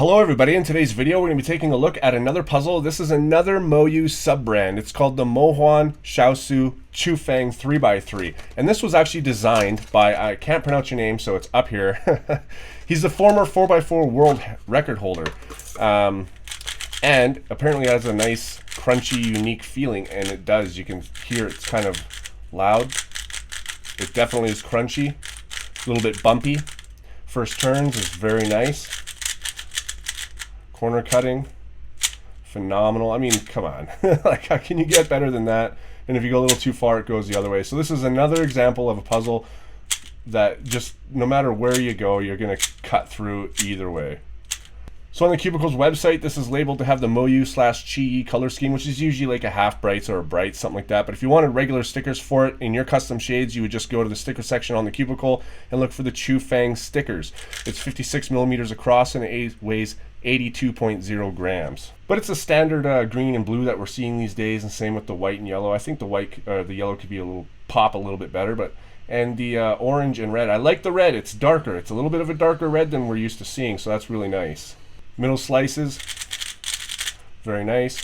Hello everybody, in today's video we're going to be taking a look at another puzzle. This is another MoYu sub-brand. It's called the MoHuan ShouSu ChuFeng 3x3. And this was actually designed by, I can't pronounce your name so it's up here. He's the former 4x4 world record holder. And apparently it has a nice crunchy unique feeling, and it does. You can hear it's kind of loud. It definitely is crunchy, a little bit bumpy. First turns is very nice. Corner cutting, phenomenal. I mean, come on. Like, how can you get better than that? And if you go a little too far, it goes the other way. So this is another example of a puzzle that just, no matter where you go, you're going to cut through either way. So on the Cubicle's website, this is labeled to have the MoYu/QiYi color scheme, which is usually like a half brights or a bright, something like that. But if you wanted regular stickers for it in your custom shades, you would just go to the sticker section on the Cubicle and look for the ChuFeng stickers. It's 56 millimeters across and it weighs 82.0 grams. But it's a standard green and blue that we're seeing these days, and same with the white and yellow. I think the yellow could be a little bit better, but and the orange and red. I like the red. It's darker. It's a little bit of a darker red than we're used to seeing, so that's really nice. Middle slices, very nice.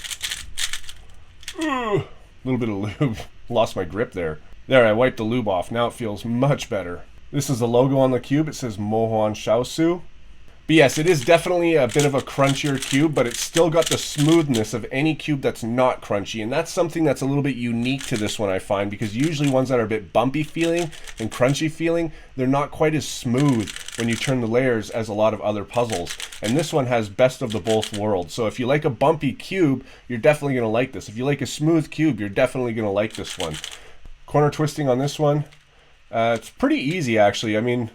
Ooh, a little bit of lube. Lost my grip there. There, I wiped the lube off. Now it feels much better. This is the logo on the cube. It says MoHuan ShouSu. But yes, it is definitely a bit of a crunchier cube, but it's still got the smoothness of any cube that's not crunchy. And that's something that's a little bit unique to this one, I find, because usually ones that are a bit bumpy feeling and crunchy feeling, they're not quite as smooth when you turn the layers as a lot of other puzzles. And this one has best of the both worlds. So if you like a bumpy cube, you're definitely going to like this. If you like a smooth cube, you're definitely going to like this one. Corner twisting on this one, it's pretty easy actually. I mean,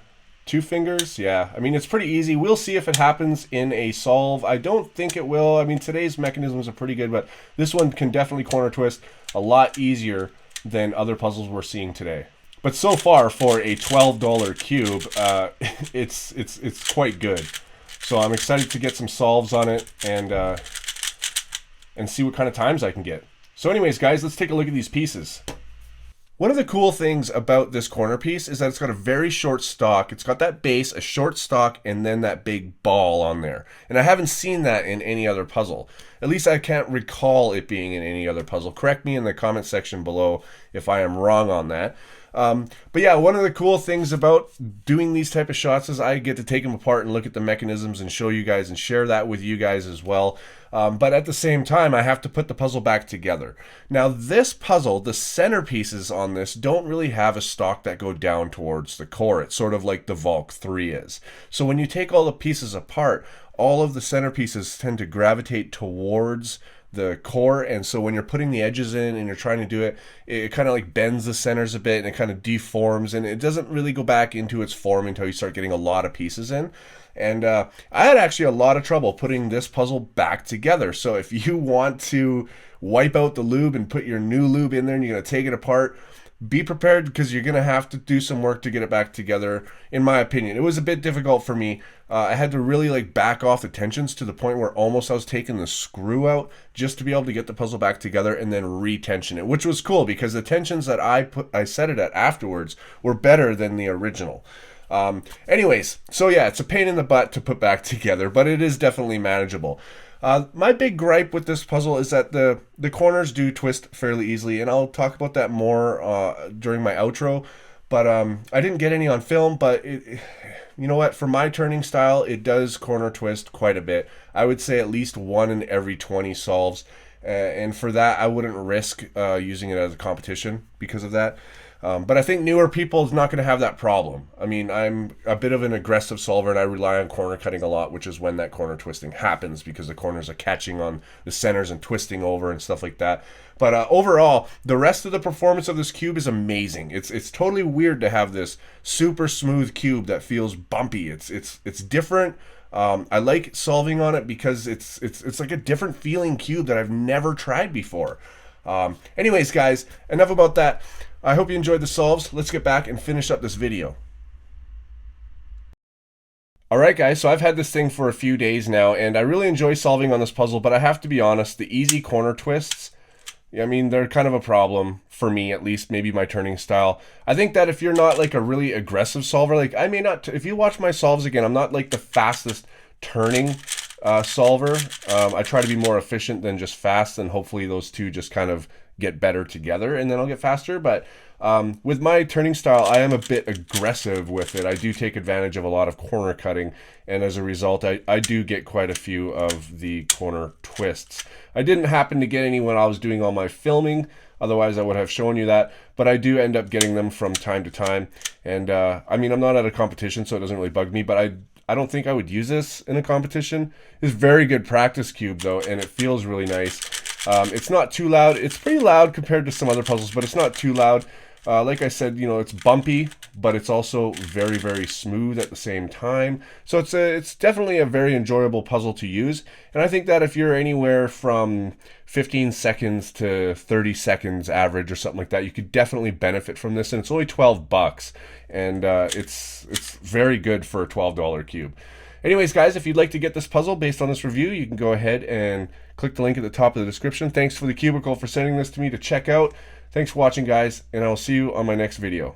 2 fingers, yeah. I mean, it's pretty easy. We'll see if it happens in a solve. I don't think it will. I mean, today's mechanisms are pretty good, but this one can definitely corner twist a lot easier than other puzzles we're seeing today. But so far, for a $12 cube, it's quite good. So I'm excited to get some solves on it and see what kind of times I can get. So anyways, guys, let's take a look at these pieces. One of the cool things about this corner piece is that it's got a very short stock. It's got that base, a short stock, and then that big ball on there. And I haven't seen that in any other puzzle. At least I can't recall it being in any other puzzle. Correct me in the comment section below if I am wrong on that. But yeah, one of the cool things about doing these type of shots is I get to take them apart and look at the mechanisms and show you guys and share that with you guys as well. But at the same time, I have to put the puzzle back together. Now this puzzle, the centerpieces on this don't really have a stock that go down towards the core. It's sort of like the Valk 3 is. So when you take all the pieces apart, all of the centerpieces tend to gravitate towards the core, and so when you're putting the edges in and you're trying to do it, it kind of like bends the centers a bit and it kind of deforms, and it doesn't really go back into its form until you start getting a lot of pieces in. And I had actually a lot of trouble putting this puzzle back together. So if you want to wipe out the lube and put your new lube in there and you're going to take it apart, be prepared, because you're going to have to do some work to get it back together, in my opinion. It was a bit difficult for me. I had to really like back off the tensions to the point where almost I was taking the screw out just to be able to get the puzzle back together and then re-tension it, which was cool because the tensions that I set it at afterwards were better than the original. Anyways, so yeah, it's a pain in the butt to put back together, but it is definitely manageable. My big gripe with this puzzle is that the corners do twist fairly easily, and I'll talk about that more during my outro. But I didn't get any on film, but you know what? For my turning style, it does corner twist quite a bit. I would say at least 1 in every 20 solves, and for that, I wouldn't risk using it as a competition because of that. But I think newer people is not going to have that problem. I mean, I'm a bit of an aggressive solver and I rely on corner cutting a lot, which is when that corner twisting happens because the corners are catching on the centers and twisting over and stuff like that. But overall, the rest of the performance of this cube is amazing. It's totally weird to have this super smooth cube that feels bumpy. It's different. I like solving on it because it's like a different feeling cube that I've never tried before. Anyways, guys, enough about that. I hope you enjoyed the solves. Let's get back and finish up this video. Alright guys, so I've had this thing for a few days now, and I really enjoy solving on this puzzle, but I have to be honest, the easy corner twists, I mean, they're kind of a problem for me, at least, maybe my turning style. I think that if you're not like a really aggressive solver, like I may not, if you watch my solves again, I'm not like the fastest turning solver. I try to be more efficient than just fast, and hopefully those two just kind of get better together, and then I'll get faster. But with my turning style, I am a bit aggressive with it. I do take advantage of a lot of corner cutting, and as a result, I do get quite a few of the corner twists. I didn't happen to get any when I was doing all my filming, otherwise I would have shown you that, but I do end up getting them from time to time. And I mean, I'm not at a competition, so it doesn't really bug me, but I don't think I would use this in a competition. It's very good practice cube though, and it feels really nice. It's not too loud. It's pretty loud compared to some other puzzles, but it's not too loud. Like I said, you know, it's bumpy, but it's also very, very smooth at the same time. So it's definitely a very enjoyable puzzle to use. And I think that if you're anywhere from 15 seconds to 30 seconds average or something like that, you could definitely benefit from this. And it's only 12 bucks, and it's very good for a $12 cube. Anyways, guys, if you'd like to get this puzzle based on this review, you can go ahead and click the link at the top of the description. Thanks for the Cubicle for sending this to me to check out. Thanks for watching, guys, and I will see you on my next video.